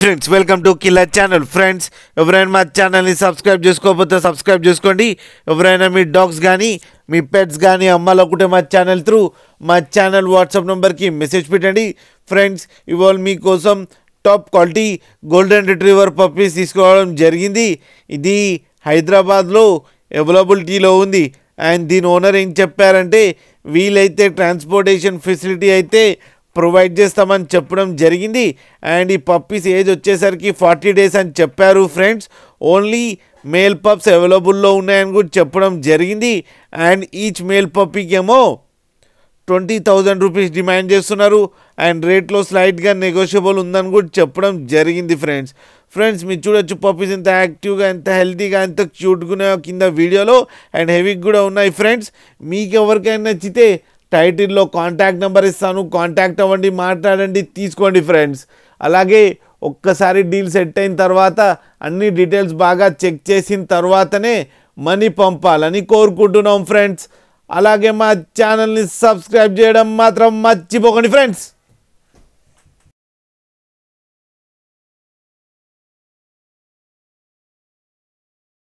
Friends welcome to killer channel. Friends ఎవరైనా మా ఛానల్ని సబ్స్క్రైబ్ చేసుకోకపోతే సబ్స్క్రైబ్ చేసుకోండి. ఎవరైనా మీ డాగ్స్ కానీ మీ పెట్స్ కానీ అమ్మాలనుకుంటే మా ఛానల్ త్రూ మా ఛానల్ వాట్సాప్ నెంబర్కి మెసేజ్ పెట్టండి. ఫ్రెండ్స్ ఇవాళ మీకోసం top quality golden retriever puppies తీసుకోవడం జరిగింది. ఇది హైదరాబాద్లో అవైలబిలిటీలో ఉంది. అండ్ దీని ఓనర్ ఏం చెప్పారంటే వీలైతే ట్రాన్స్పోర్టేషన్ ఫెసిలిటీ అయితే ప్రొవైడ్ చేస్తామని చెప్పడం జరిగింది. అండ్ ఈ పప్పీస్ ఏజ్ వచ్చేసరికి 40 days అని చెప్పారు. ఫ్రెండ్స్ ఓన్లీ మేల్ పప్స్ అవైలబుల్లో ఉన్నాయని కూడా చెప్పడం జరిగింది. అండ్ ఈచ్ మేల్ పప్పీకి ఏమో 20,000 రూపీస్ డిమాండ్ చేస్తున్నారు. అండ్ రేట్లో స్లైట్గా నెగోషియబుల్ ఉందని కూడా చెప్పడం జరిగింది. ఫ్రెండ్స్ మీరు చూడొచ్చు పప్పీస్ ఎంత యాక్టివ్గా ఎంత హెల్తీగా ఎంత క్యూట్గా కింద వీడియోలో అండ్ హెవీగా కూడా ఉన్నాయి. ఫ్రెండ్స్ మీకు ఎవరికైనా నచ్చితే టైటిల్లో కాంటాక్ట్ నెంబర్ ఇస్తాను, కాంటాక్ట్ అవ్వండి, మాట్లాడండి, తీసుకోండి. ఫ్రెండ్స్ అలాగే ఒక్కసారి డీల్ సెట్ అయిన తర్వాత అన్ని డీటెయిల్స్ బాగా చెక్ చేసిన తర్వాతనే మనీ పంపాలని కోరుకుంటున్నాం. ఫ్రెండ్స్ అలాగే మా ఛానల్ని సబ్స్క్రైబ్ చేయడం మాత్రం మర్చిపోకండి. ఫ్రెండ్స్